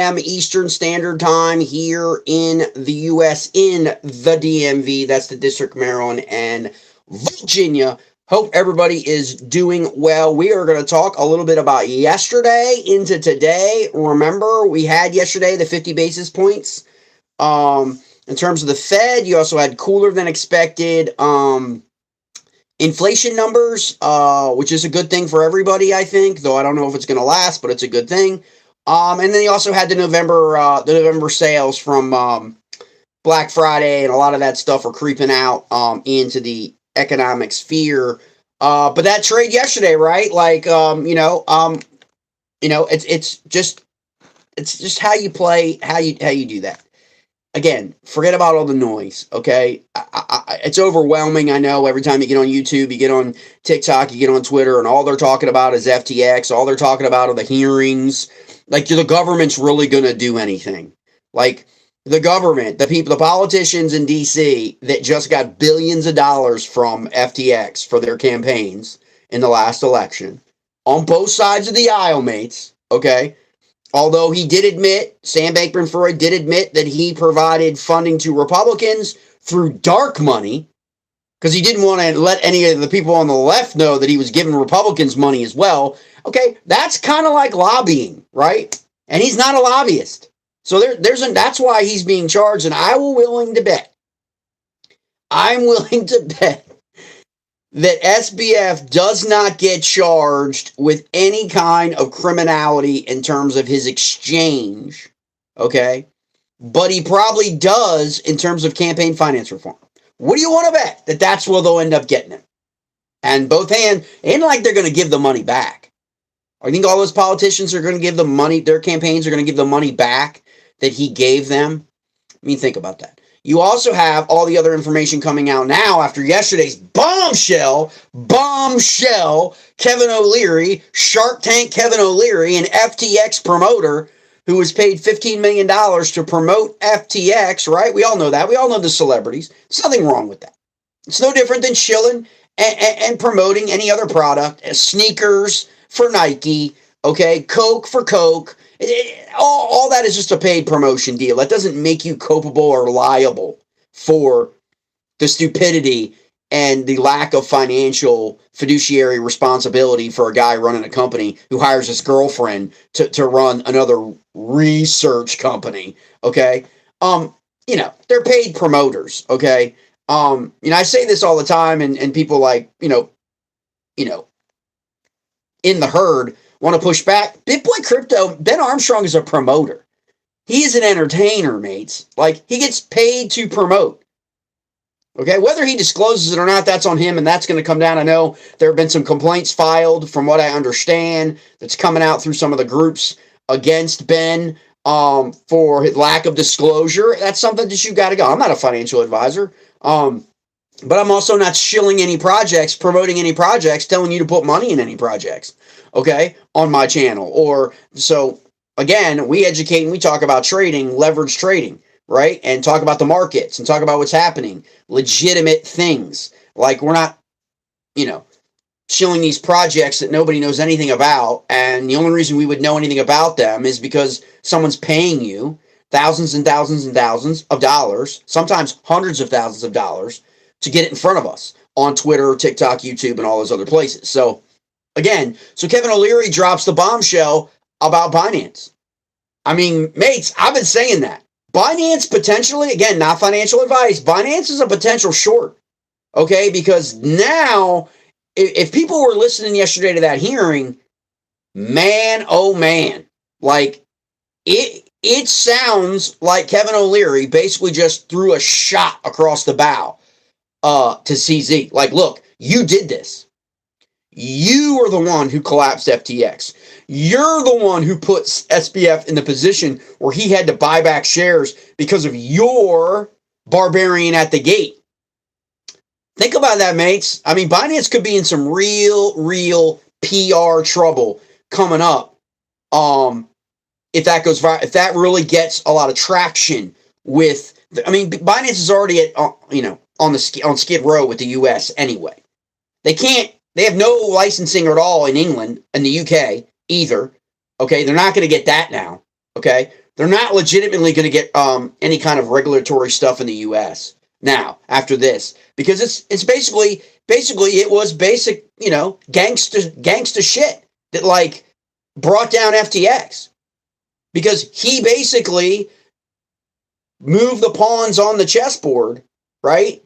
p.m. Eastern Standard Time here in the U.S. in the DMV. That's the District of Maryland and Virginia. Hope everybody is doing well. We are going to talk a little bit about yesterday into today. Remember, we had yesterday the 50 basis points. In terms of the Fed, you also had cooler than expected inflation numbers, which is a good thing for everybody, I think. Though I don't know if it's going to last, but it's a good thing. And then you also had the November sales from Black Friday, and a lot of that stuff are creeping out into the economic sphere. But that trade yesterday, right? Like, it's just how you play, how you do that. Again, forget about all the noise, okay? It's overwhelming, I know. Every time you get on YouTube, you get on TikTok, you get on Twitter, and all they're talking about is FTX. All they're talking about are the hearings. Like, the government's really going to do anything. Like, the government, the people, the politicians in D.C. that just got billions of dollars from FTX for their campaigns in the last election, on both sides of the aisle, mates, okay? Although he did admit, Sam Bankman-Fried did admit that he provided funding to Republicans through dark money, because he didn't want to let any of the people on the left know that he was giving Republicans money as well. Okay, that's kind of like lobbying, right? And he's not a lobbyist. So that's why he's being charged, and I'm willing to bet that SBF does not get charged with any kind of criminality in terms of his exchange, okay? But he probably does in terms of campaign finance reform. What do you want to bet that that's where they'll end up getting him? And both hands, ain't like they're going to give the money back. I think all those politicians are going to give the money, their campaigns are going to give the money back that he gave them. I mean, think about that. You also have all the other information coming out now after yesterday's bombshell, Kevin O'Leary, Shark Tank Kevin O'Leary, an FTX promoter who was paid $15 million to promote FTX, right? We all know that. We all know the celebrities. There's nothing wrong with that. It's no different than chilling and promoting any other product, sneakers for Nike, okay, Coke for Coke. All that is just a paid promotion deal. That doesn't make you culpable or liable for the stupidity and the lack of financial fiduciary responsibility for a guy running a company who hires his girlfriend to run another research company, okay? They're paid promoters, okay? I say this all the time, and people like, in the herd want to push back. Big Boy Crypto, Ben Armstrong is a promoter. He is an entertainer, mates. Like, he gets paid to promote. Okay, whether he discloses it or not, that's on him, and that's going to come down. I know there have been some complaints filed, from what I understand, that's coming out through some of the groups against Ben for his lack of disclosure. That's something that you got to go. I'm not a financial advisor, but I'm also not shilling any projects, promoting any projects, telling you to put money in any projects, okay, on my channel. Or, so, again, we educate and we talk about trading, leverage trading, right? And talk about the markets and talk about what's happening, legitimate things. Like, we're not, shilling these projects that nobody knows anything about, and the only reason we would know anything about them is because someone's paying you thousands and thousands and thousands of dollars, sometimes hundreds of thousands of dollars, to get it in front of us on Twitter, TikTok, YouTube, and all those other places. So, again, Kevin O'Leary drops the bombshell about Binance. I mean, mates, I've been saying that. Binance potentially, again, not financial advice, Binance is a potential short, okay? Because now, if people were listening yesterday to that hearing, man, oh man, like, it sounds like Kevin O'Leary basically just threw a shot across the bow to CZ. Like, look, you did this. You are the one who collapsed FTX. You're the one who put SBF in the position where he had to buy back shares because of your barbarian at the gate. Think about that, mates. I mean, Binance could be in some real PR trouble coming up. If that goes viral, if that really gets a lot of traction with, Binance is already at, on Skid Row with the U.S. anyway. They have no licensing at all in England and the UK either. Okay, they're not going to get that now. Okay, They're not legitimately going to get any kind of regulatory stuff in the U.S. now after this, because it's basically it was basic, gangsta shit that like brought down FTX, because he basically moved the pawns on the chessboard, right,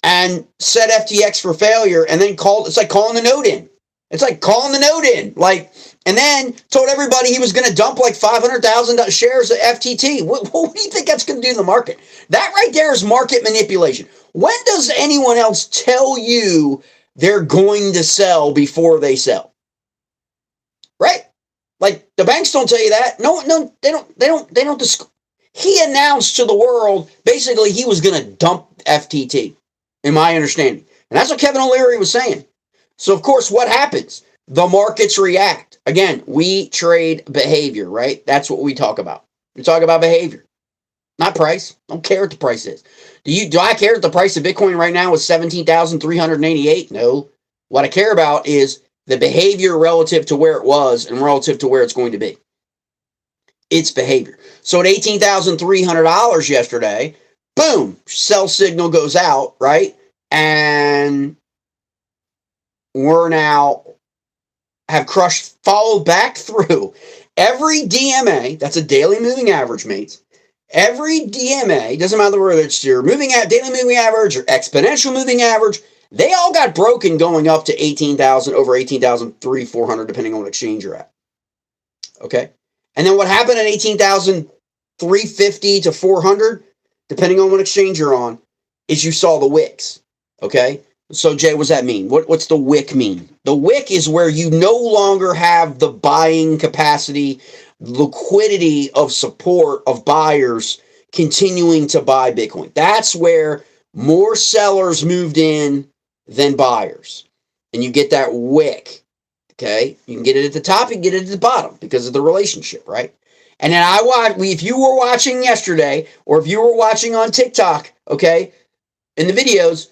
and set FTX for failure, and then it's like calling the note in. It's like calling the note in, like, and then told everybody he was going to dump like 500,000 shares of FTT. What do you think that's going to do in the market? That right there is market manipulation. When does anyone else tell you they're going to sell before they sell? Right? Like, the banks don't tell you that. No, they don't. He announced to the world basically he was going to dump FTT, in my understanding, and that's what Kevin O'Leary was saying. So, of course, what happens? The markets react. Again, we trade behavior, right? That's what we talk about. We talk about behavior, not price. Don't care what the price is. Do I care that the price of Bitcoin right now is 17,388? No. What I care about is the behavior relative to where it was and relative to where it's going to be. It's behavior. So at $18,300 yesterday, boom, sell signal goes out, right? And we're now have crushed, followed back through every DMA. That's a daily moving average, mates. Every DMA, doesn't matter whether it's your daily moving average or exponential moving average, they all got broken going up to 18,000, over 18,300, depending on what exchange you're at. Okay? And then what happened at 18,350 to 400, depending on what exchange you're on, is you saw the wicks. Okay? So, Jay, what does that mean? What's the wick mean? The wick is where you no longer have the buying capacity, liquidity of support of buyers continuing to buy Bitcoin. That's where more sellers moved in than buyers. And you get that wick. Okay? You can get it at the top, you can get it at the bottom because of the relationship, right? And then if you were watching yesterday, or if you were watching on TikTok, okay, in the videos,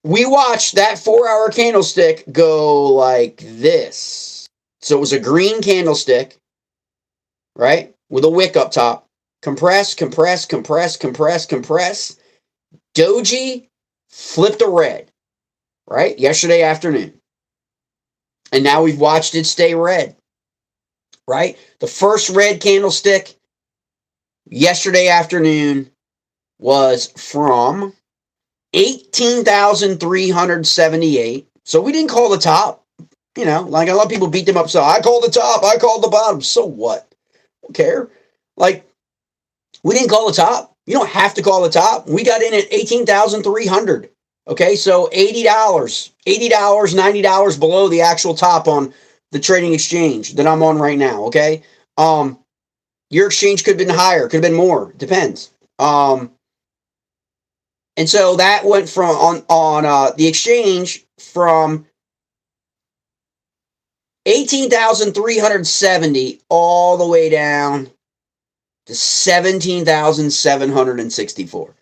we watched that 4-hour candlestick go like this. So it was a green candlestick, right? With a wick up top. Compress, compress, compress, compress, compress. Doji flipped a red, right? Yesterday afternoon. And now we've watched it stay red, right? The first red candlestick yesterday afternoon was from 18,378. So we didn't call the top. Like a lot of people beat them up. So I called the top, I called the bottom. So what? Don't care. Like, we didn't call the top. You don't have to call the top. We got in at 18,300. Okay, so $80, $90 below the actual top on the trading exchange that I'm on right now. Okay, your exchange could have been higher, could have been more. Depends. And so that went from on the exchange from 18,370 all the way down to 17,764.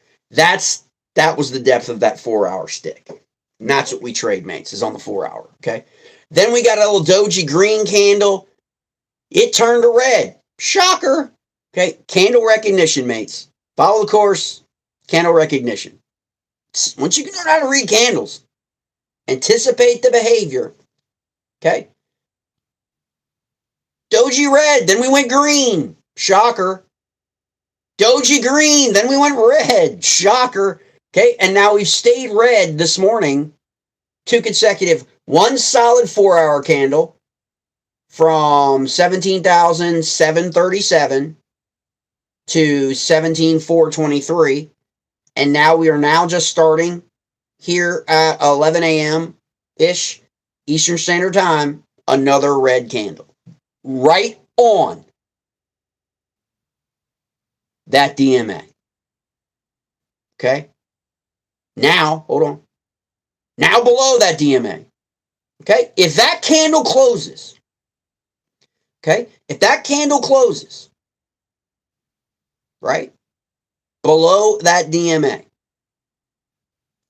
That was the depth of that 4-hour stick. And that's what we trade, mates, is on the 4-hour. Okay. Then we got a little doji green candle. It turned to red. Shocker. Okay. Candle recognition, mates. Follow the course. Candle recognition. Once you can learn how to read candles, anticipate the behavior. Okay. Doji red. Then we went green. Shocker. Doji green. Then we went red. Shocker. Okay. And now we've stayed red this morning. 2 consecutive. One solid 4-hour candle from 17,737 to 17,423. And now we are now just starting here at 11 a.m.-ish Eastern Standard Time, another red candle. Right on that DMA. Okay? Now, hold on. Now below that DMA. Okay? If that candle closes, okay? If that candle closes, right? Below that DMA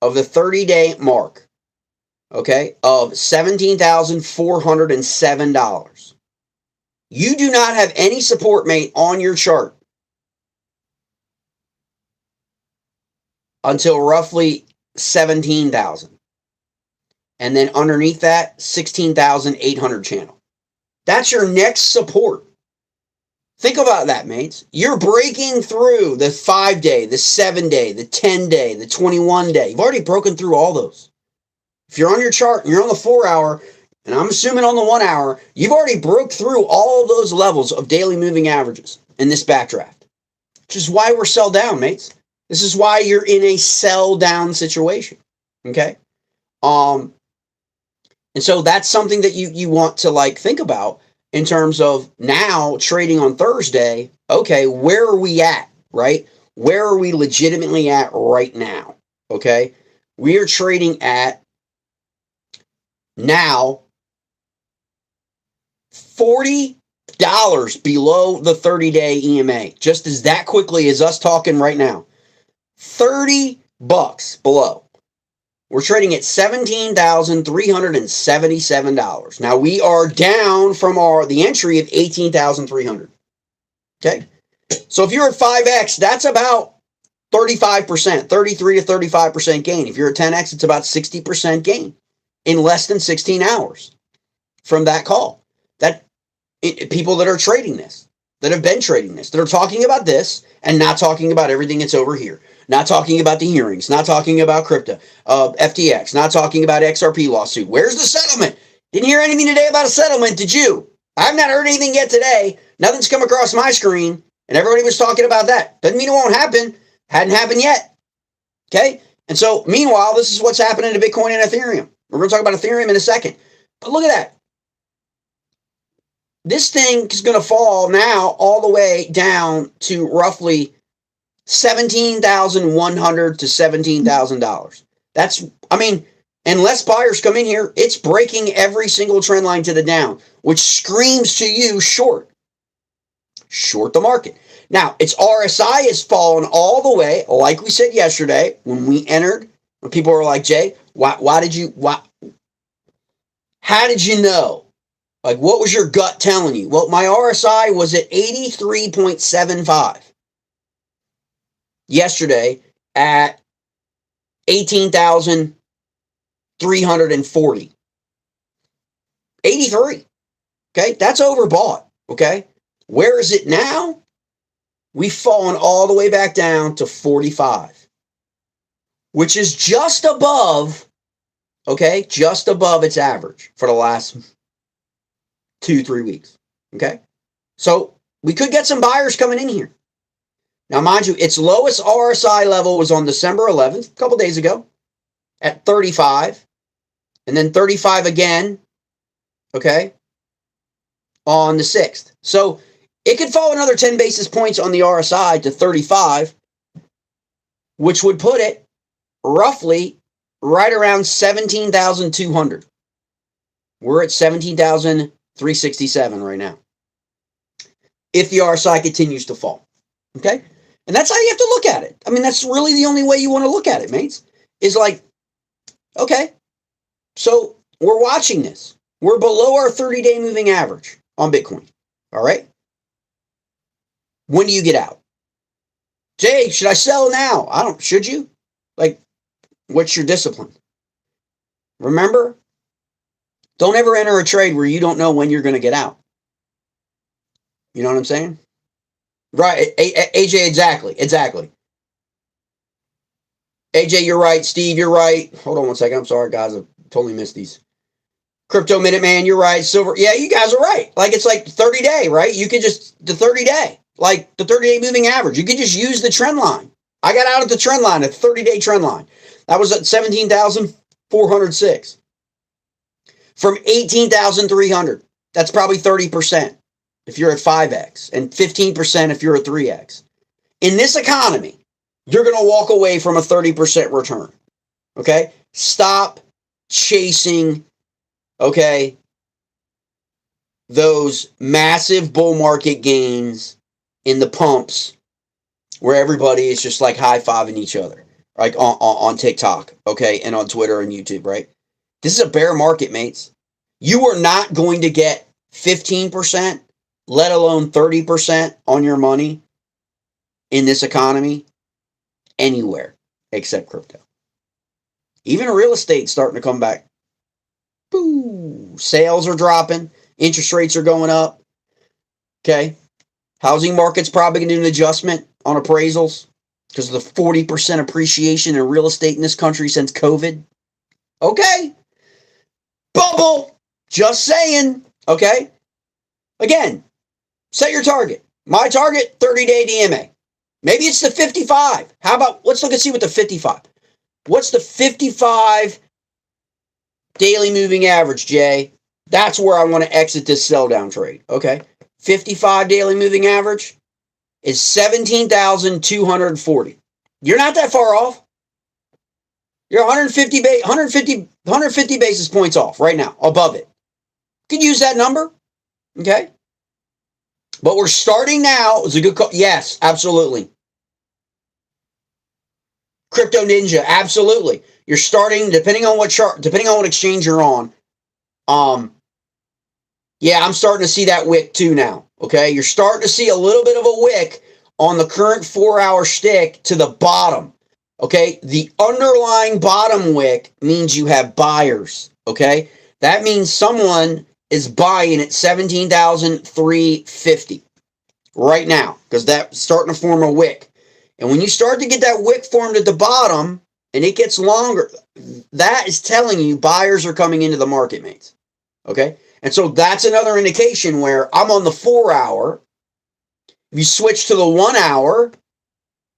of the 30-day mark, okay, of $17,407. You do not have any support, mate, on your chart until roughly 17,000. And then underneath that, 16,800 channel. That's your next support. Think about that, mates. You're breaking through the 5-day, the 7-day, the 10-day, the 21-day. You've already broken through all those. If you're on your chart and you're on the 4-hour, and I'm assuming on the 1-hour, you've already broke through all of those levels of daily moving averages in this backdraft, which is why we're sell down, mates. This is why you're in a sell down situation, okay? And so that's something that you want to like think about in terms of now trading on Thursday. Okay, where are we at, right? Where are we legitimately at right now, okay? We are trading at now $40 below the 30-day EMA, just as that quickly as us talking right now. $30 below. We're trading at $17,377. Now we are down from the entry of 18,300. Okay, so if you're at 5x, that's about 35%, 33 to 35% gain. If you're at 10x, it's about 60% gain in less than 16 hours from that call. People that are trading this, that have been trading this, that are talking about this and not talking about everything that's over here, not talking about the hearings, not talking about crypto, FTX, not talking about XRP lawsuit. Where's the settlement? Didn't hear anything today about a settlement, did you? I've not heard anything yet today. Nothing's come across my screen, and everybody was talking about that. Doesn't mean it won't happen. Hadn't happened yet. Okay? And so, meanwhile, this is what's happening to Bitcoin and Ethereum. We're going to talk about Ethereum in a second. But look at that. This thing is going to fall now all the way down to roughly $17,100 to $17,000. That's, unless buyers come in here, it's breaking every single trend line to the down, which screams to you short the market. Now, its RSI has fallen all the way, like we said yesterday when we entered, when people were like, Jay, how did you know? Like, what was your gut telling you? Well, my RSI was at 83.75 yesterday at 18,340. 83. Okay, that's overbought. Okay, where is it now? We've fallen all the way back down to 45, which is just above, just above its average for the last 2-3 weeks. Okay, so we could get some buyers coming in here. Now, mind you, its lowest RSI level was on December 11th, a couple days ago, at 35, and then 35 again, on the 6th. So it could fall another 10 basis points on the RSI to 35, which would put it roughly right around 17,200. We're at 17,367 right now, if the RSI continues to fall. Okay? And that's how you have to look at it. That's really the only way you want to look at it, mates, is like, okay, so we're watching this. We're below our 30-day moving average on Bitcoin. All right? When do you get out? Jay, should I sell now? Should you? Like, what's your discipline? Remember, don't ever enter a trade where you don't know when you're going to get out. You know what I'm saying? Right, AJ, exactly. AJ, you're right. Steve, you're right. Hold on one second. I'm sorry, guys. I totally missed these. Crypto Minute Man, you're right. Silver, yeah, you guys are right. Like, it's like 30-day, right? You could just, the 30-day, like the 30-day moving average. You could just use the trend line. I got out at the trend line, at the 30-day trend line. That was at 17,406. From 18,300. That's probably 30%. If you're at 5x, and 15% if you're at 3x. In this economy, you're going to walk away from a 30% return. Okay? Stop chasing, those massive bull market gains in the pumps where everybody is just like high-fiving each other, like on TikTok, and on Twitter and YouTube, right? This is a bear market, mates. You are not going to get 15%, let alone 30% on your money in this economy anywhere except crypto. Even real estate starting to come back. Boo! Sales are dropping. Interest rates are going up. Okay. Housing market's probably going to do an adjustment on appraisals because of the 40% appreciation in real estate in this country since COVID. Okay. Bubble. Just saying. Okay. Again, set your target. My target, 30-day DMA. Maybe it's the 55. How about, let's look and see what the 55. What's the 55 daily moving average, Jay? That's where I want to exit this sell down trade. Okay. 55 daily moving average is 17,240. You're not that far off. You're 150 basis points off right now, above it. You can use that number. Okay. But we're starting now. It's a good call. Yes, absolutely. Crypto Ninja, absolutely. You're starting, depending on what chart, depending on what exchange you're on. Yeah, I'm starting to see that wick too now. Okay, you're starting to see a little bit of a wick on the current 4-hour stick to the bottom. Okay, the underlying bottom wick means you have buyers. Okay, that means someone is buying at 17,350 right now because that's starting to form a wick. And when you start to get that wick formed at the bottom and it gets longer, that is telling you buyers are coming into the market, mates. Okay? And so that's another indication where I'm on the 4-hour. If you switch to the 1-hour,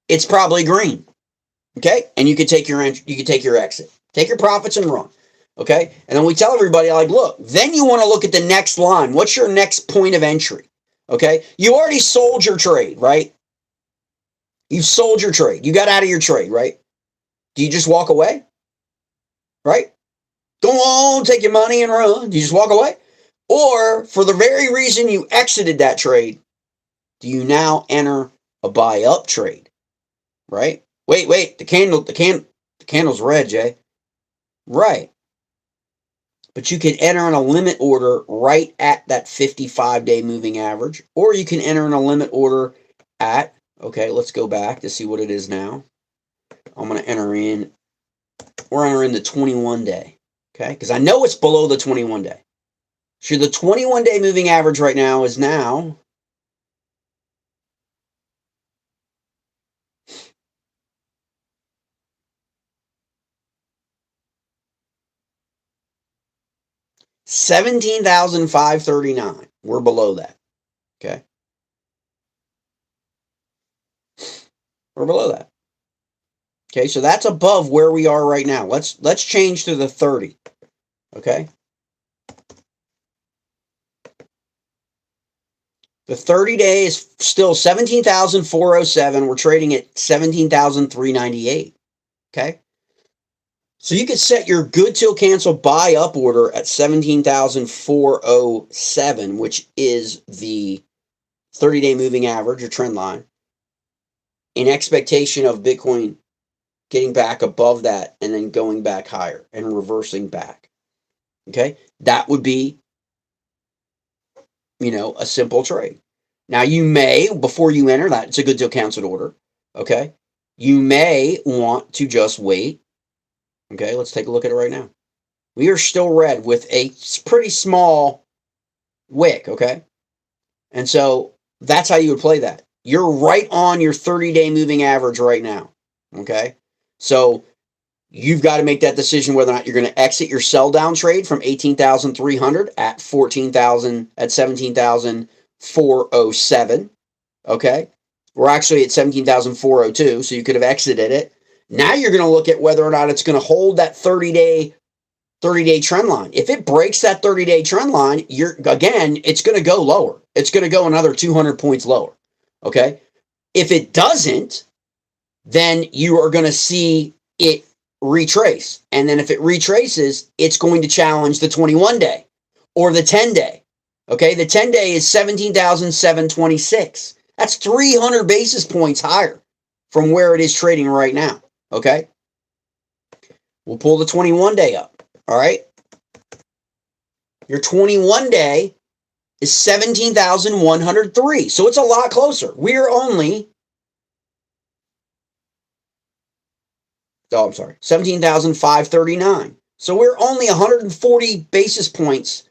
it's probably green. Okay? And you can take your exit. Take your profits and run. Okay? And then we tell everybody, like, look, then you want to look at the next line. What's your next point of entry? Okay? You already sold your trade, right? You've sold your trade. You got out of your trade, right? Do you just walk away? Right? Go on, take your money and run. Do you just walk away? Or for the very reason you exited that trade, do you now enter a buy up trade? Right? Wait, the candle's red, Jay. Right. But you can enter in a limit order right at that 55-day moving average, or you can enter in a limit order at, okay, let's go back to see what it is now. I'm going to enter in, we're entering the 21-day, okay? Because I know it's below the 21-day. So the 21-day moving average right now is now $17,539. We're below that, okay? We're below that. Okay, so that's above where we are right now. Let's change to the 30, okay? The 30-day is still 17,407. We're trading at 17,398. Okay? So you could set your good till cancel buy up order at 17,407, which is the 30-day moving average or trend line, in expectation of Bitcoin getting back above that and then going back higher and reversing back. Okay? That would be, a simple trade. Now you may, before you enter that, it's a good till canceled order. Okay. You may want to just wait. Okay. Let's take a look at it right now. We are still red with a pretty small wick. Okay. And so that's how you would play that. You're right on your 30-day moving average right now. Okay. So you've got to make that decision whether or not you're going to exit your sell down trade from 18,300 at 14,000 at 17,407. Okay. We're actually at 17,402. So you could have exited it. Now you're going to look at whether or not it's going to hold that 30-day trend line. If it breaks that 30-day trend line, it's going to go lower. It's going to go another 200 points lower. Okay. If it doesn't, then you are going to see it retrace. And then if it retraces, it's going to challenge the 21-day or the 10-day. Okay, the 10-day is 17,726. That's 300 basis points higher from where it is trading right now. Okay, we'll pull the 21-day up. All right, your 21-day is 17,103. So it's a lot closer. We're only, 17,539. So we're only 140 basis points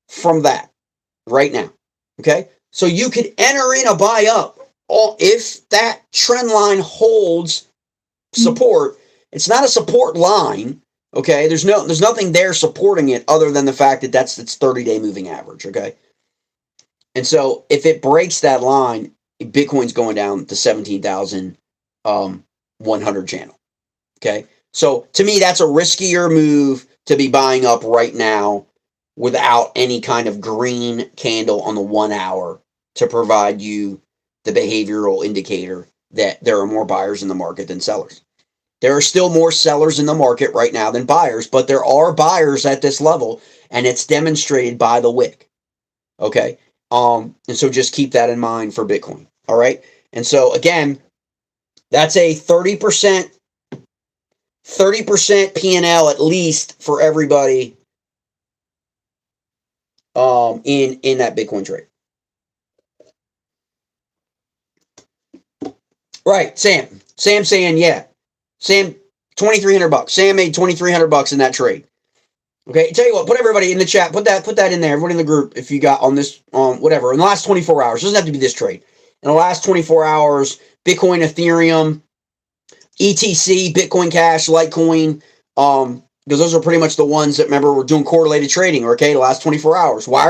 from that right now. Okay. So you could enter in a buy up if that trend line holds support. It's not a support line. Okay. There's nothing there supporting it other than the fact that that's its 30-day moving average. Okay. And so if it breaks that line, Bitcoin's going down to 17,100 channel. Okay. So to me, that's a riskier move to be buying up right now without any kind of green candle on the 1 hour to provide you the behavioral indicator that there are more buyers in the market than sellers. There are still more sellers in the market right now than buyers, but there are buyers at this level, and it's demonstrated by the wick. Okay. And so just keep that in mind for Bitcoin. All right. And so again, that's a 30% P&L at least for everybody in that Bitcoin trade. Right, Sam saying, yeah. Sam, $2,300. Sam made $2,300 in that trade. Okay, tell you what, put everybody in the chat, put that in there, everybody in the group, if you got on this, whatever, in the last 24 hours, it doesn't have to be this trade. In the last 24 hours, Bitcoin, Ethereum, ETC, Bitcoin Cash, Litecoin, because those are pretty much the ones that, remember, we're doing correlated trading, okay, the last 24 hours. Why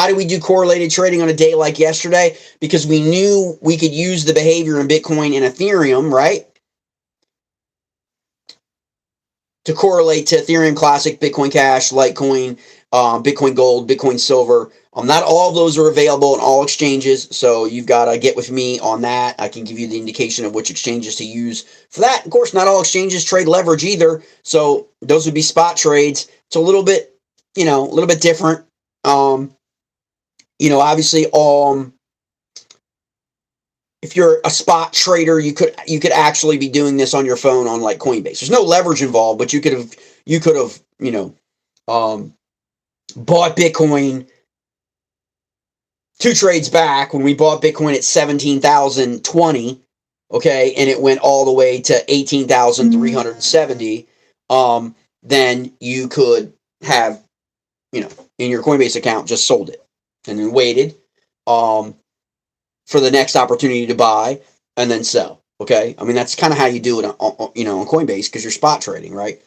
do we do correlated trading on a day like yesterday? Because we knew we could use the behavior in Bitcoin and Ethereum, right, to correlate to Ethereum Classic, Bitcoin Cash, Litecoin, Bitcoin Gold, Bitcoin Silver. Not all of those are available in all exchanges, so you've got to get with me on that. I can give you the indication of which exchanges to use for that. Of course, not all exchanges trade leverage either, so those would be spot trades. It's a little bit different. Obviously, if you're a spot trader, you could actually be doing this on your phone on like Coinbase. There's no leverage involved, but you could have bought Bitcoin 2 trades back when we bought Bitcoin at 17,020, okay, and it went all the way to 18,370. Then you could have, in your Coinbase account, just sold it and then waited for the next opportunity to buy and then sell. Okay, I mean that's kind of how you do it on Coinbase because you're spot trading, right?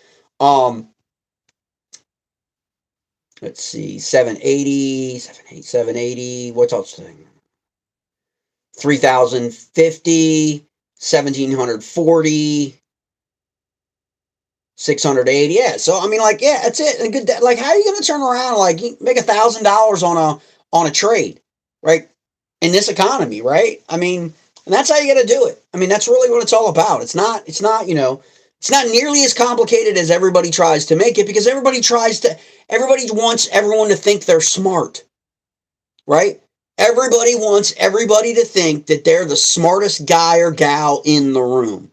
Let's see, 780, what's else thing? 3,050, 1,740, 680. Yeah, so I mean, like, yeah, that's it. A good, like, how are you going to turn around, like, you make $1,000 on a trade, right? In this economy, right? I mean, and that's how you got to do it. I mean, that's really what it's all about. It's not it's not nearly as complicated as everybody tries to make it because everybody wants everyone to think they're smart, right? Everybody wants everybody to think that they're the smartest guy or gal in the room.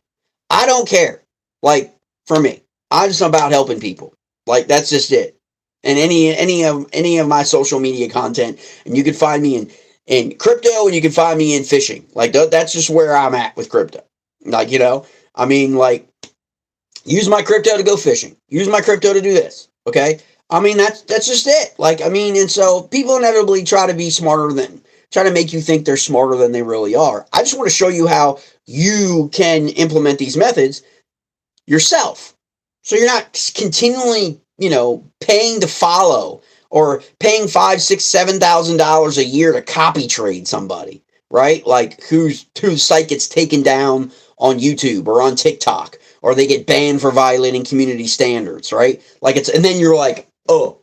I don't care. Like, for me, I'm just about helping people. Like, that's just it. And any of my social media content, and you can find me in crypto and you can find me in fishing. Like, that's just where I'm at with crypto. Like, I mean, like, use my crypto to go fishing. Use my crypto to do this. Okay? I mean, that's just it. Like, I mean, and so people inevitably try to make you think they're smarter than they really are. I just want to show you how you can implement these methods yourself. So you're not continually, paying to follow or paying $5,000, $6,000, $7,000 a year to copy trade somebody, right? Like whose site gets taken down on YouTube or on TikTok, or they get banned for violating community standards, right? Like and then you're like, oh,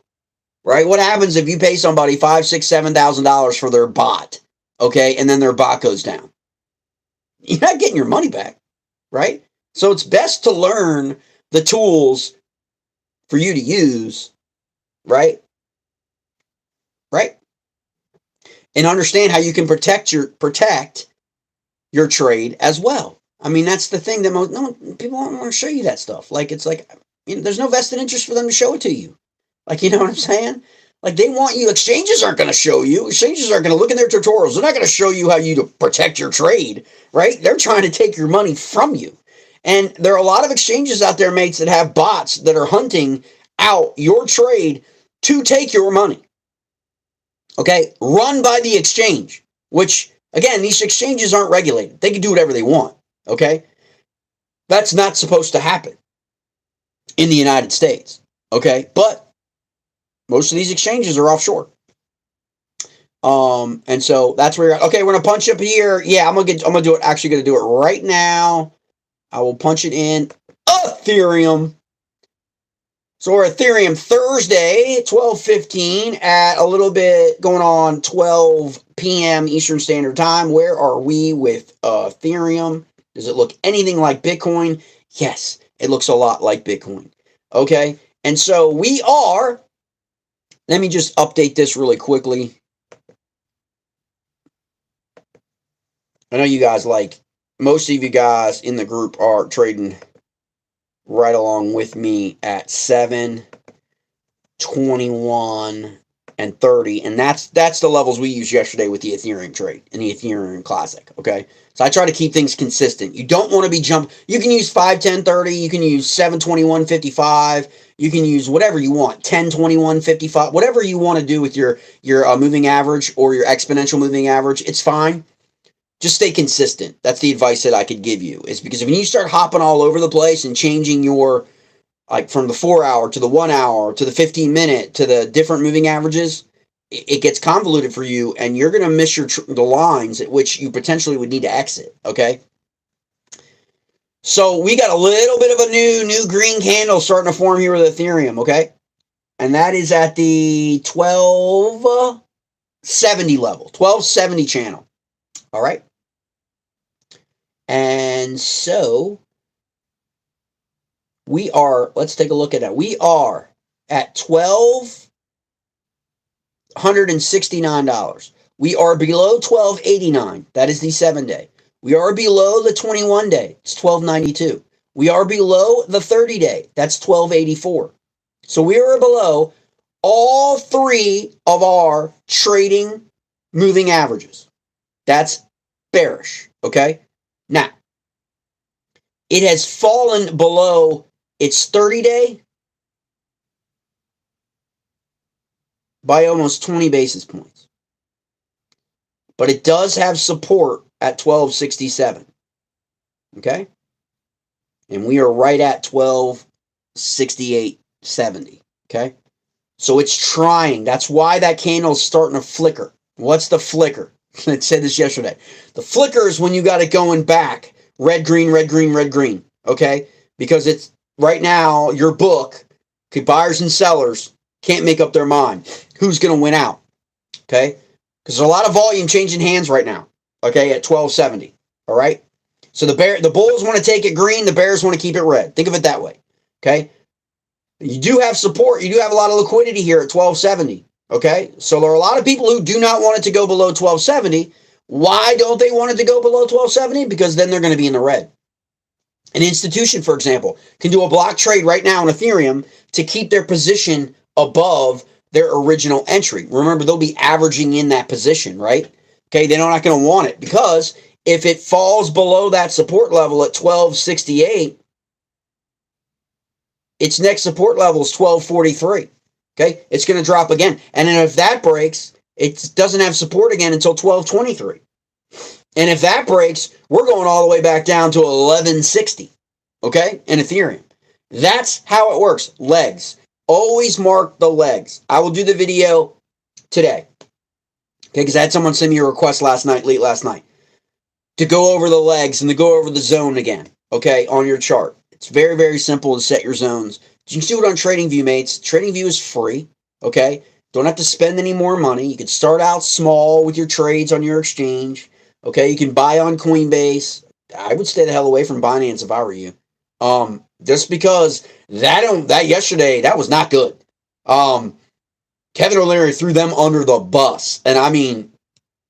right? What happens if you pay somebody $5,000, $6,000, $7,000 for their bot, okay, and then their bot goes down? You're not getting your money back, right? So it's best to learn the tools for you to use, right? Right? And understand how you can protect your trade as well. I mean, that's the thing that people don't want to show you that stuff. Like, it's like, there's no vested interest for them to show it to you. Like, you know what I'm saying? Like they want you, exchanges aren't going to show you. Exchanges aren't going to look in their tutorials. They're not going to show you how you to protect your trade, right? They're trying to take your money from you. And there are a lot of exchanges out there, mates, that have bots that are hunting out your trade to take your money. Okay? Run by the exchange, which, again, these exchanges aren't regulated. They can do whatever they want. Okay? That's not supposed to happen in the United States. Okay? But most of these exchanges are offshore. And so that's where you're at. Okay, we're gonna punch up here. Yeah, I'm gonna do it. Actually, gonna do it right now. I will punch it in Ethereum. So we're Ethereum Thursday, 12:15 at a little bit going on 12 p.m. Eastern Standard Time. Where are we with Ethereum? Does it look anything like Bitcoin? Yes, it looks a lot like Bitcoin. Okay, and so we are. Let me just update this really quickly. I know you guys most of you guys in the group are trading right along with me at 7, 21, and 30. And that's the levels we used yesterday with the Ethereum trade and the Ethereum Classic. Okay. So I try to keep things consistent. You don't want to be you can use 5, 10, 30. You can use 7, 21, 55. You can use whatever you want, 10, 21, 55, whatever you want to do with your moving average or your exponential moving average. It's fine. Just stay consistent. That's the advice that I could give you. Is because when you start hopping all over the place and changing your, like from the 4 hour to the 1 hour to the 15 minute to the different moving averages, it gets convoluted for you, and you're going to miss the lines at which you potentially would need to exit. Okay. So we got a little bit of a new green candle starting to form here with Ethereum. Okay, and that is at the 1270 level, 1270 channel. All right. And so we are, let's take a look at that. We are at $1,269. We are below 1289. That is the 7-day. We are below the 21-day. It's 1292. We are below the 30-day. That's 1284. So we are below all three of our trading moving averages. That's bearish. Okay. Now, it has fallen below its 30-day by almost 20 basis points. But it does have support at 1267. Okay? And we are right at 1268.70. Okay? So it's trying. That's why that candle is starting to flicker. What's the flicker? I said this yesterday. The flicker is when you got it going back. Red, green, red, green, red, green. Okay? Because it's right now, your book, buyers and sellers can't make up their mind. Who's going to win out? Okay? Because there's a lot of volume changing hands right now. Okay? At 1270. All right? So the bulls want to take it green. The bears want to keep it red. Think of it that way. Okay? You do have support. You do have a lot of liquidity here at 1270. Okay, so there are a lot of people who do not want it to go below 1270. Why don't they want it to go below 1270? Because then they're going to be in the red. An institution, for example, can do a block trade right now in Ethereum to keep their position above their original entry. Remember, they'll be averaging in that position, right? Okay, they're not going to want it because if it falls below that support level at 1268, its next support level is 1243. Okay, it's going to drop again. And then if that breaks, it doesn't have support again until 1223. And if that breaks, we're going all the way back down to 1160. Okay, in Ethereum. That's how it works. Legs. Always mark the legs. I will do the video today. Okay, because I had someone send me a request late last night, to go over the legs and to go over the zone again. Okay, on your chart. It's very, very simple to set your zones. You can do it on TradingView, mates. TradingView is free, okay? Don't have to spend any more money. You can start out small with your trades on your exchange, okay? You can buy on Coinbase. I would stay the hell away from Binance if I were you. Just because that yesterday, that was not good. Kevin O'Leary threw them under the bus. And I mean,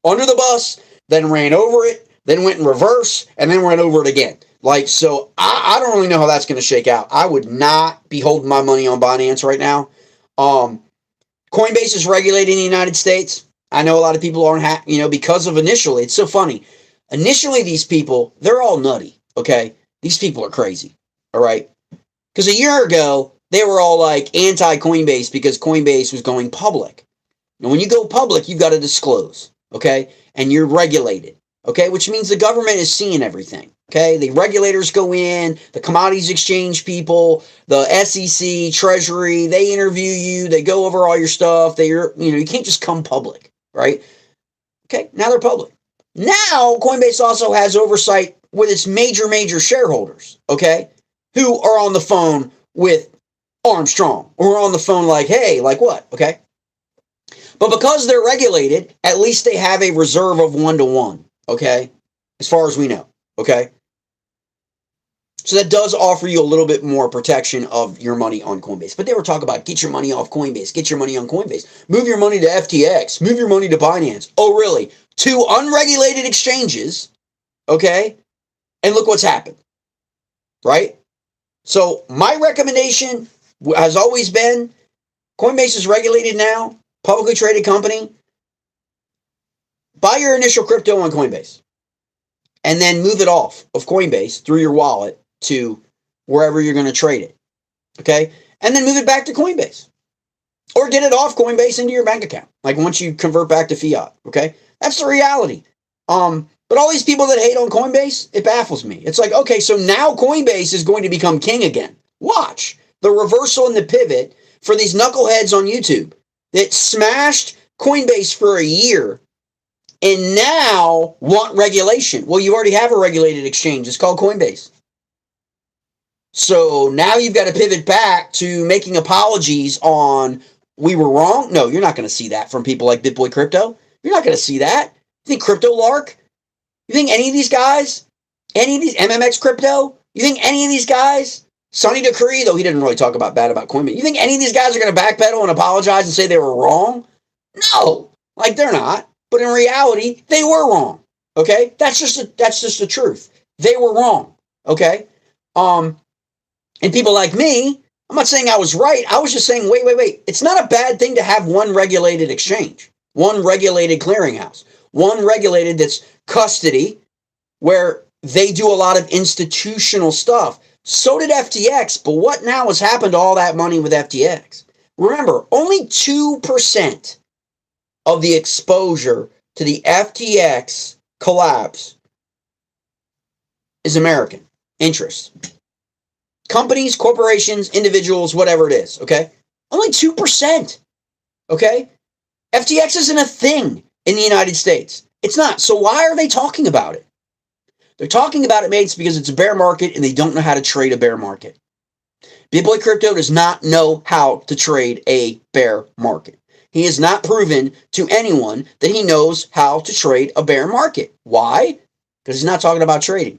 under the bus, then ran over it, then went in reverse, and then ran over it again. So I don't really know how that's going to shake out. I would not be holding my money on Binance right now. Coinbase is regulated in the United States. I know a lot of people aren't, because of initially. It's so funny. Initially, these people, they're all nutty, okay? These people are crazy, all right? Because a year ago, they were all like anti-Coinbase because Coinbase was going public. And when you go public, you've got to disclose, okay? And you're regulated, okay? Which means the government is seeing everything, okay? The regulators go in, the commodities exchange people, the SEC, Treasury, they interview you, they go over all your stuff. You can't just come public, right? Okay, now they're public. Now, Coinbase also has oversight with its major shareholders, okay? Who are on the phone with Armstrong or on the phone like, hey, like what, okay? But because they're regulated, at least they have a reserve of 1-to-1, okay? As far as we know, okay? So that does offer you a little bit more protection of your money on Coinbase. But they were talking about get your money off Coinbase, get your money on Coinbase, move your money to FTX, move your money to Binance. Oh, really? 2 unregulated exchanges, okay? And look what's happened, right? So my recommendation has always been Coinbase is regulated now, publicly traded company. Buy your initial crypto on Coinbase and then move it off of Coinbase through your wallet to wherever you're going to trade it, okay? And then move it back to Coinbase or get it off Coinbase into your bank account, like once you convert back to fiat, okay? That's the reality. But all these people that hate on Coinbase, it baffles me. It's like, okay, so now Coinbase is going to become king again. Watch the reversal and the pivot for these knuckleheads on YouTube that smashed Coinbase for a year and now want regulation. Well, you already have a regulated exchange. It's called Coinbase. So now you've got to pivot back to making apologies on we were wrong. No, you're not going to see that from people like BitBoy Crypto. You're not going to see that. You think Crypto Lark? You think any of these guys, any of these MMX Crypto, you think any of these guys, Sonny Decree, though he didn't really talk bad about Coinbase, you think any of these guys are going to backpedal and apologize and say they were wrong? No, like they're not. But in reality, they were wrong. Okay, that's just the truth. They were wrong. Okay, and people like me, I'm not saying I was right. I was just saying, wait. It's not a bad thing to have one regulated exchange, one regulated clearinghouse, one regulated that's custody, where they do a lot of institutional stuff. So did FTX, but what now has happened to all that money with FTX? Remember, only 2% of the exposure to the FTX collapse is American interest. Companies, corporations, individuals, whatever it is, okay? Only 2%, okay? FTX isn't a thing in the United States. It's not. So why are they talking about it? They're talking about it, mates, because it's a bear market and they don't know how to trade a bear market. BitBoy Crypto does not know how to trade a bear market. He has not proven to anyone that he knows how to trade a bear market. Why? Because he's not talking about trading,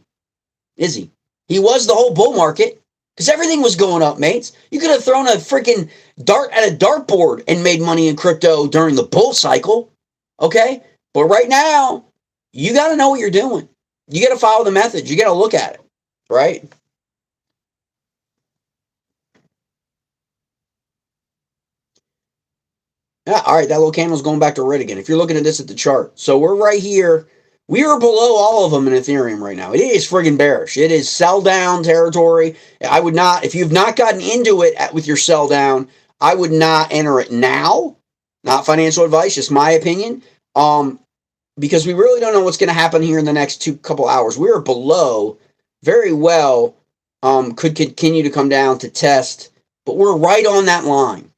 is he? He was the whole bull market because everything was going up, mates. You could have thrown a freaking dart at a dartboard and made money in crypto during the bull cycle, okay? But right now, you got to know what you're doing. You got to follow the methods. You got to look at it, right? Yeah, all right, that little candle's going back to red again. If you're looking at this at the chart. So we're right here. We are below all of them in Ethereum right now. It is friggin' bearish. It is sell down territory. I would not, if you've not gotten into it with your sell down, I would not enter it now. Not financial advice, just my opinion. Because we really don't know what's going to happen here in the next couple hours. We are below very well. Could continue to come down to test, but we're right on that line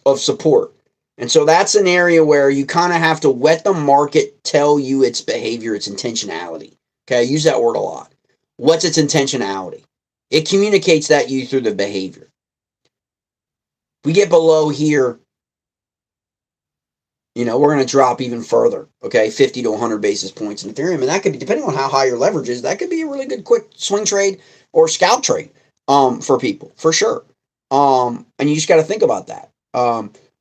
of support. And so that's an area where you kind of have to let the market tell you its behavior, its intentionality. Okay, I use that word a lot. What's its intentionality? It communicates that you through the behavior. We get below here, we're going to drop even further, okay, 50 to 100 basis points in Ethereum. And that could be, depending on how high your leverage is, that could be a really good quick swing trade or scalp trade for people, for sure. And you just got to think about that.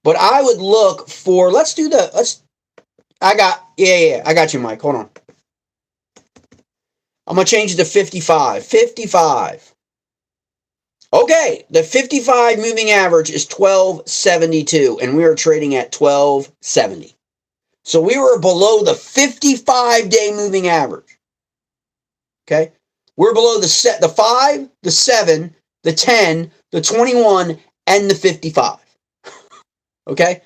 But I would look for, I got you, Mike. Hold on. I'm going to change it to 55. 55. Okay, the 55 moving average is 1272, and we are trading at 1270. So we were below the 55-day moving average. Okay, we're below the 5, the 7, the 10, the 21, and the 55. Okay,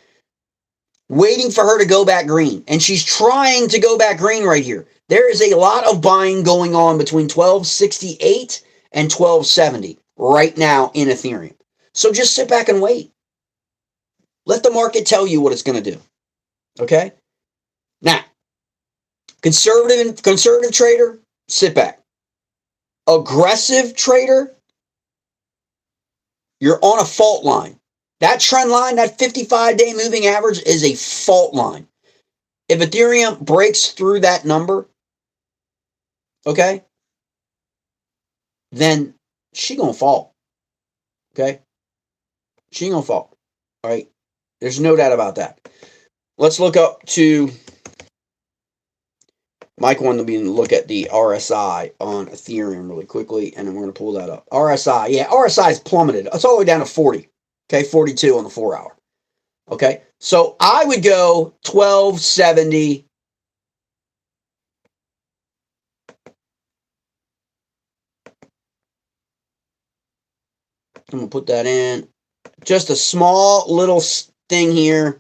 waiting for her to go back green, and she's trying to go back green right here. There is a lot of buying going on between 1268 and 1270 right now in Ethereum. So just sit back and wait. Let the market tell you what it's going to do. Okay? Now, conservative trader, sit back. Aggressive trader, you're on a fault line. That trend line, that 55-day moving average is a fault line. If Ethereum breaks through that number, okay, then she gonna fall. Okay? She gonna fall. All right? There's no doubt about that. Let's look up to Mike wanted me to look at the RSI on Ethereum really quickly, and then we're going to pull that up. RSI, yeah, RSI is plummeted. It's all the way down to 40. Okay, 42 on the 4 hour. Okay, so I would go 1270. I'm going to put that in. Just a small little thing here.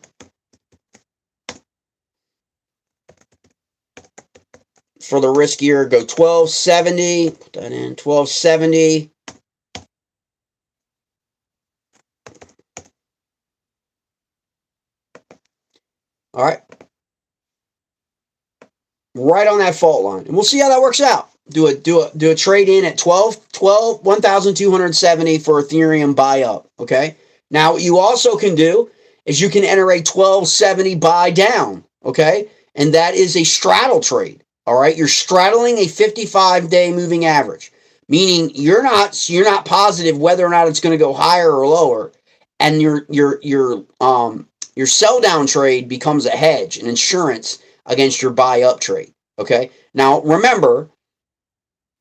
For the riskier, go 1270. Put that in, 1270. All right. Right on that fault line. And we'll see how that works out. Do a trade in at 1,270 for Ethereum buy up. Okay. Now, what you also can do is you can enter a 1270 buy down. Okay. And that is a straddle trade. All right. You're straddling a 55-day moving average, meaning you're not positive whether or not it's going to go higher or lower. And your sell down trade becomes a hedge, an insurance against your buy up trade. Okay. Now, remember,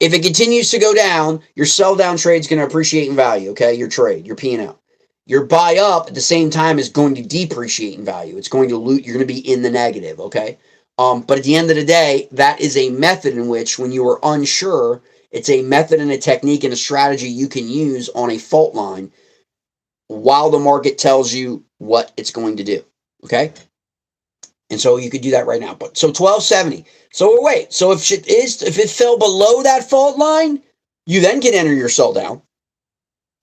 if it continues to go down, your sell down trade is going to appreciate in value. Okay. Your trade, your P&L. Your buy up at the same time is going to depreciate in value. It's going to loot. You're going to be in the negative. Okay. But at the end of the day, that is a method in which, when you are unsure, it's a method and a technique and a strategy you can use on a fault line while the market tells you what it's going to do. Okay. And so you could do that right now. But so 1270. So wait. So if it fell below that fault line, you then can enter your sell down.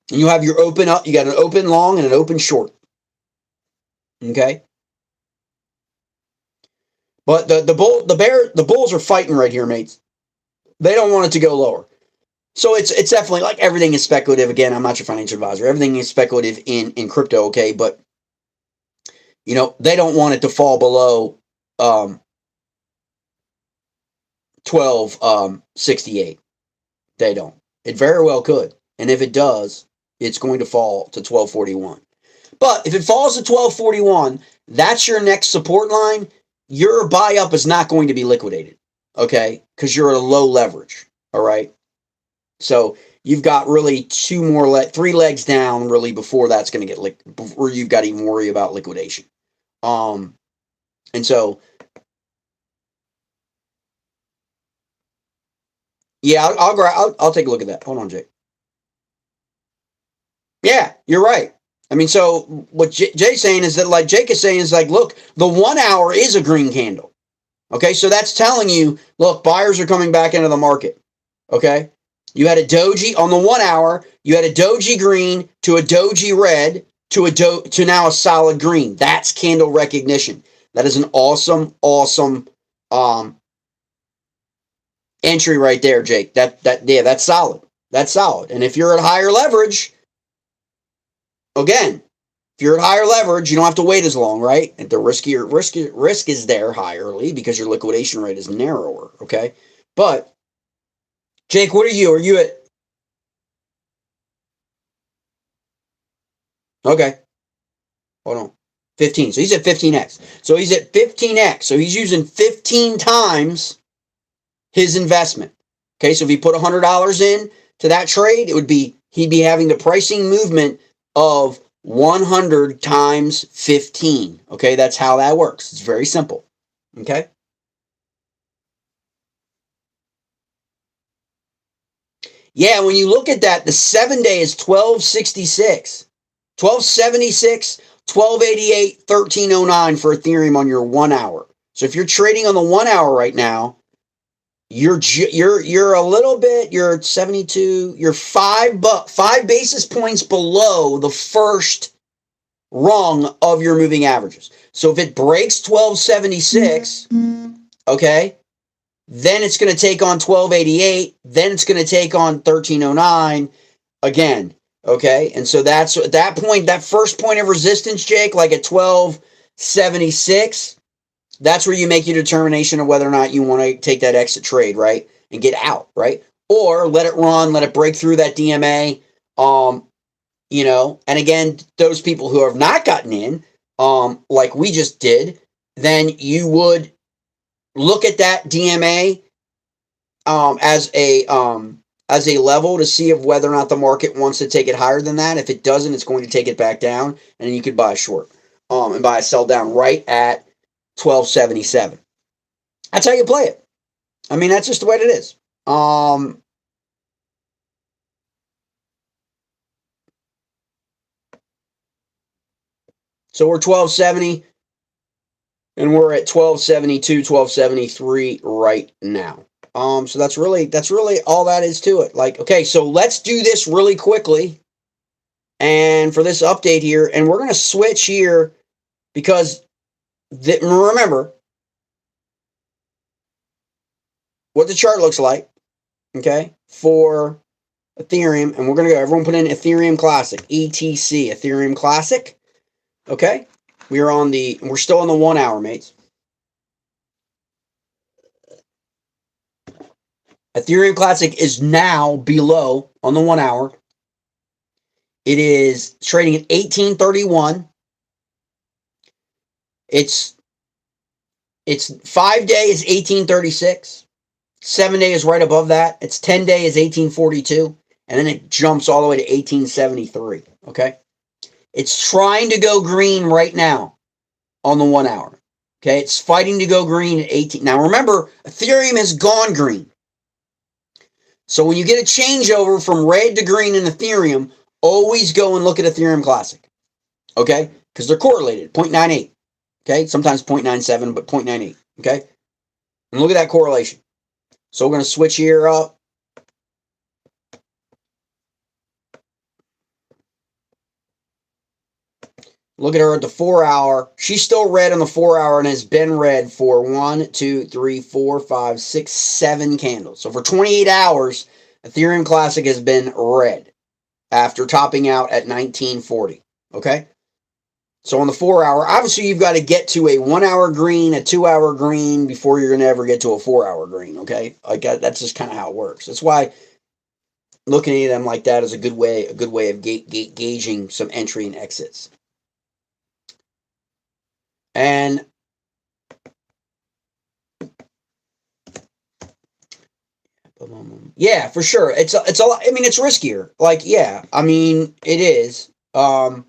And you have your open up. You got an open long and an open short. Okay. But the bulls are fighting right here, mates. They don't want it to go lower. So it's definitely, like, everything is speculative. Again, I'm not your financial advisor. Everything is speculative in crypto, okay? But, you know, they don't want it to fall below 1268. They don't. It very well could. And if it does, it's going to fall to 1241. But if it falls to 1241, that's your next support line. Your buy up is not going to be liquidated, okay? Because you're at a low leverage, all right? So you've got really three legs down, really, before that's going to get before you've got to even worry about liquidation. And so, yeah, I'll take a look at that. Hold on, Jake. Yeah, you're right. I mean, so what Jay's saying is that, like, Jake is saying is, like, look, the 1 hour is a green candle. Okay, so that's telling you, look, buyers are coming back into the market. Okay, you had a doji on the 1 hour. You had a doji green to a doji red to now a solid green. That's candle recognition. That is an awesome entry right there, Jake. That's solid. That's solid. And if you're at higher leverage, again, if you're at higher leverage, you don't have to wait as long, right? And the risk is there higherly because your liquidation rate is narrower, okay? But, Jake, what are you? Are you at... Okay. Hold on. 15. So he's at 15x. So he's at 15x. So he's using 15 times his investment. Okay, so if he put $100 in to that trade, it would be, he'd be having the pricing movement of 100 times 15. Okay, that's how that works. It's very simple. Okay. Yeah, when you look at that, the 7-day is 1266, 1276, 1288, 1309 for Ethereum on your 1 hour. So if you're trading on the 1 hour right now, you're a little bit, you're at 72, you're 5 basis points below the first rung of your moving averages. So if it breaks 1276, okay, then it's going to take on 1288, then it's going to take on 1309 again, okay? And so that's at that point, that first point of resistance, Jake, like at 1276, that's where you make your determination of whether or not you want to take that exit trade, right? And get out, right? Or let it run, let it break through that DMA, you know, and again, those people who have not gotten in, like we just did, then you would look at that DMA as a level to see of whether or not the market wants to take it higher than that. If it doesn't, it's going to take it back down, and then you could buy a short and buy a sell down right at 1277. That's how you play it. I mean, that's just the way it is. So we're 1270. And we're at 1272, 1273 right now. So that's really all that is to it. Like, okay, so let's do this really quickly. And for this update here, and we're going to switch here because remember what the chart looks like, okay, for Ethereum. And we're going to go, everyone put in Ethereum Classic, ETC, Ethereum Classic, okay? We're still on the 1 hour, mates. Ethereum Classic is now below on the 1 hour. It is trading at 1831. Its 5-day is 1836. 7-day is right above that. Its 10-day is 1842. And then it jumps all the way to 1873. Okay? It's trying to go green right now on the 1 hour. Okay, it's fighting to go green at 18. Now remember, Ethereum has gone green. So when you get a changeover from red to green in Ethereum, always go and look at Ethereum Classic. Okay? Because they're correlated, 0.98. Okay? Sometimes 0.97, but 0.98. Okay? And look at that correlation. So we're going to switch here up. Look at her at the 4 hour. She's still red on the 4 hour and has been red for 1, 2, 3, 4, 5, 6, 7 candles. So for 28 hours, Ethereum Classic has been red after topping out at 1940. Okay? So on the 4 hour, obviously you've got to get to a 1 hour green, a 2 hour green before you're going to ever get to a 4 hour green. Okay? Like that's just kind of how it works. That's why looking at them like that is a good way of gauging some entry and exits. And yeah, for sure. It's a lot. I mean, it's riskier. Like, yeah, I mean, it is. But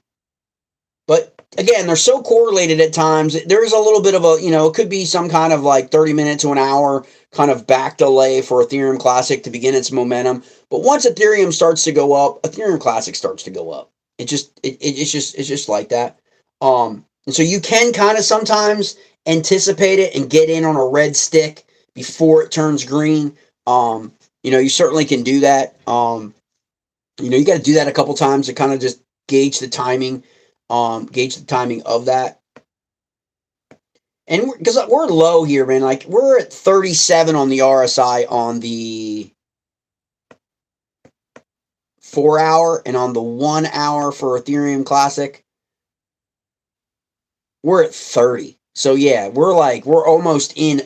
again, they're so correlated at times. There is a little bit of a, it could be some kind of like 30 minutes to an hour kind of back delay for Ethereum Classic to begin its momentum. But once Ethereum starts to go up, Ethereum Classic starts to go up. It's just like that. And so you can kind of sometimes anticipate it and get in on a red stick before it turns green. You certainly can do that. You got to do that a couple times to kind of just gauge the timing of that. And because we're low here, man, like we're at 37 on the RSI on the 4 hour, and on the 1 hour for Ethereum Classic, we're at 30. So yeah, we're almost in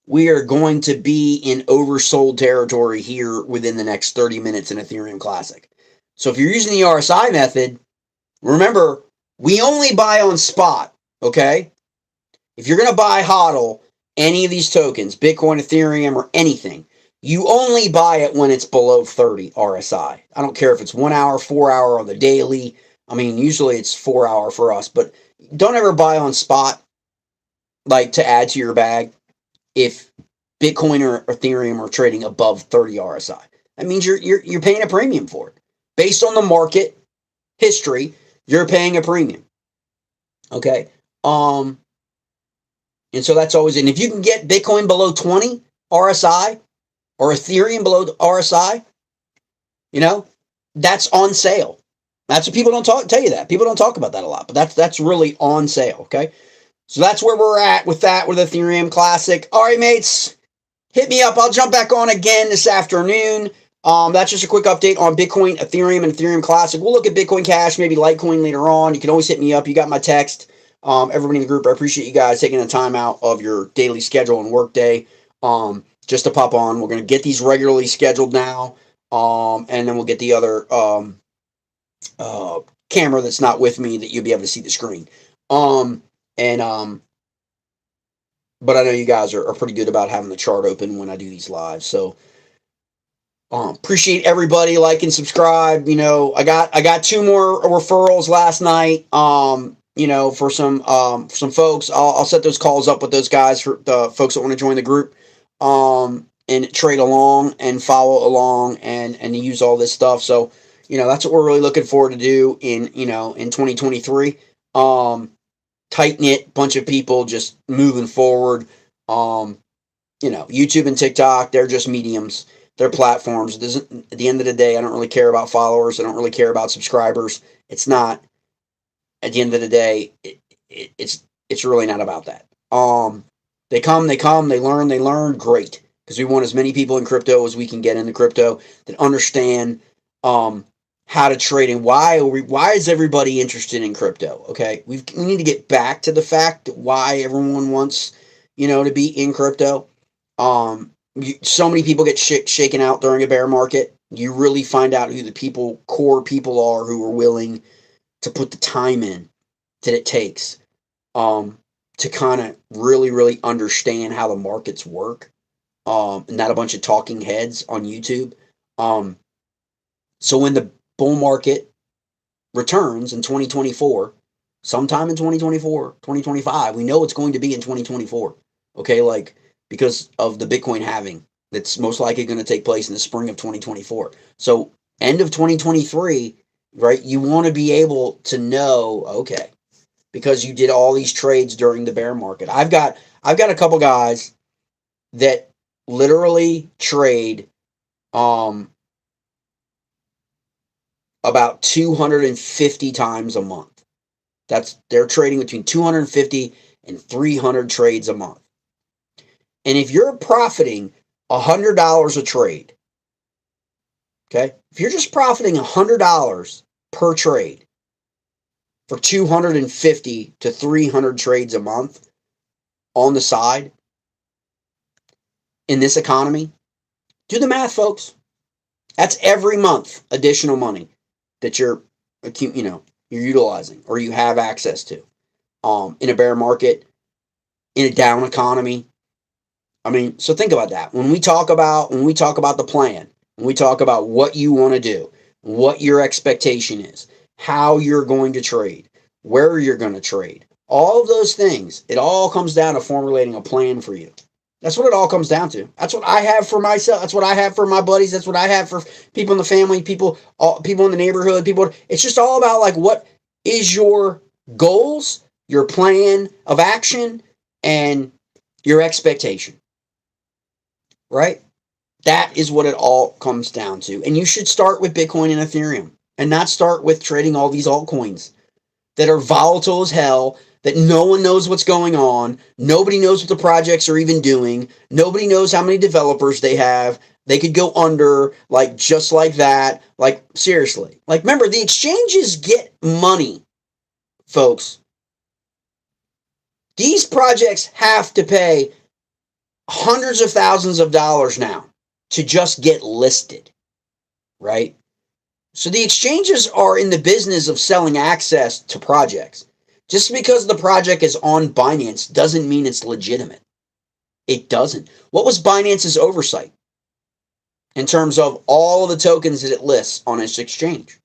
we are going to be in oversold territory here within the next 30 minutes in Ethereum Classic. So if you're using the RSI method, remember, we only buy on spot, okay? If you're going to buy HODL, any of these tokens, Bitcoin, Ethereum, or anything, You only buy it when it's below 30 RSI. I don't care if it's 1 hour, 4 hour, or the daily. I mean, usually it's 4 hour for us, but don't ever buy on spot, like to add to your bag, if Bitcoin or Ethereum are trading above 30 RSI. That means you're paying a premium for it. Based on the market history, you're paying a premium. Okay? And so that's always, and if you can get Bitcoin below 20 RSI or Ethereum below RSI, that's on sale. That's what people don't tell you that. People don't talk about that a lot, but that's really on sale, okay? So that's where we're at with Ethereum Classic. All right, mates, hit me up. I'll jump back on again this afternoon. That's just a quick update on Bitcoin, Ethereum, and Ethereum Classic. We'll look at Bitcoin Cash, maybe Litecoin later on. You can always hit me up. You got my text. Everybody in the group, I appreciate you guys taking the time out of your daily schedule and work day just to pop on. We're going to get these regularly scheduled now, and then we'll get the other camera that's not with me that you'll be able to see the screen. But I know you guys are pretty good about having the chart open when I do these lives. So appreciate everybody, like and subscribe. I got 2 more referrals last night. For some folks. I'll set those calls up with those guys for the folks that want to join the group. And trade along and follow along and use all this stuff. So, that's what we're really looking forward to do in 2023. Tight-knit bunch of people just moving forward. YouTube and TikTok, they're just mediums. They're platforms. At the end of the day, I don't really care about followers. I don't really care about subscribers. It's not, at the end of the day, it's really not about that. They come, they learn, great. Because we want as many people in crypto as we can get into crypto that understand how to trade and why is everybody interested in crypto. Okay, we need to get back to the fact that why everyone wants to be in crypto. So many people get shaken out during a bear market. You really find out who the core people are who are willing to put the time in that it takes to kind of really understand how the markets work. Not a bunch of talking heads on YouTube. So when the bull market returns in 2024, sometime in 2024, 2025, we know it's going to be in 2024. Okay, because of the Bitcoin halving that's most likely going to take place in the spring of 2024. So end of 2023, right? You want to be able to know, okay, because you did all these trades during the bear market. I've got a couple guys that literally trade about 250 times a month. They're trading between 250 and 300 trades a month. And if you're profiting $100 a trade, okay, if you're just profiting $100 per trade for 250 to 300 trades a month on the side in this economy, do the math, folks. That's every month additional money that you're utilizing or you have access to in a bear market, in a down economy. I mean, so think about that. When we talk about the plan, when we talk about what you want to do, what your expectation is, how you're going to trade, where you're going to trade, all of those things, it all comes down to formulating a plan for you. That's what it all comes down to. That's what I have for myself. That's what I have for my buddies. That's what I have for people in the family, people in the neighborhood, people. It's just all about what is your goals, your plan of action, and your expectation. Right? That is what it all comes down to. And you should start with Bitcoin and Ethereum and not start with trading all these altcoins that are volatile as hell, that no one knows what's going on. Nobody knows what the projects are even doing. Nobody knows how many developers they have. They could go under, just like that. Seriously. Remember, the exchanges get money, folks. These projects have to pay hundreds of thousands of dollars now to just get listed, right? So the exchanges are in the business of selling access to projects. Just because the project is on Binance doesn't mean it's legitimate. It doesn't. What was Binance's oversight? in terms of all of the tokens that it lists on its exchange,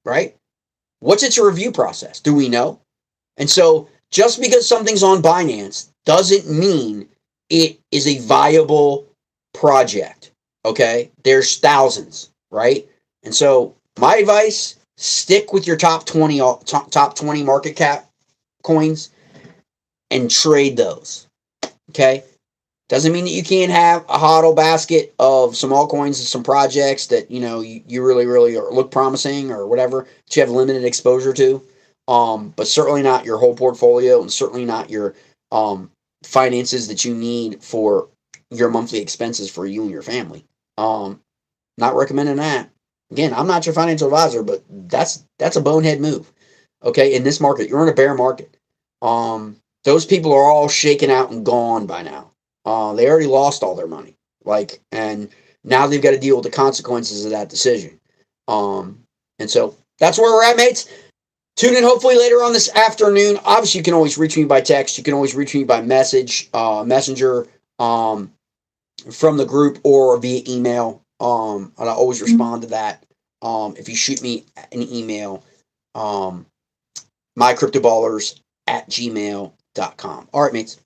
right? What's its review process? Do we know? And so just because something's on Binance doesn't mean it is a viable project, okay? There's thousands, right? And so my advice, stick with your top 20 market cap coins and trade those, okay? Doesn't mean that you can't have a hodl basket of some altcoins and some projects that, you know, you really, really look promising or whatever that you have limited exposure to. But certainly not your whole portfolio, and certainly not your finances that you need for your monthly expenses for you and your family. Not recommending that. Again, I'm not your financial advisor, but that's a bonehead move. Okay, in this market, you're in a bear market. Those people are all shaken out and gone by now. They already lost all their money, and now they've got to deal with the consequences of that decision. And so that's where we're at, mates. Tune in hopefully later on this afternoon. Obviously, you can always reach me by text. You can always reach me by messenger, from the group or via email. And I always respond to that. If you shoot me an email, mycryptoballers@gmail.com. All right, mates.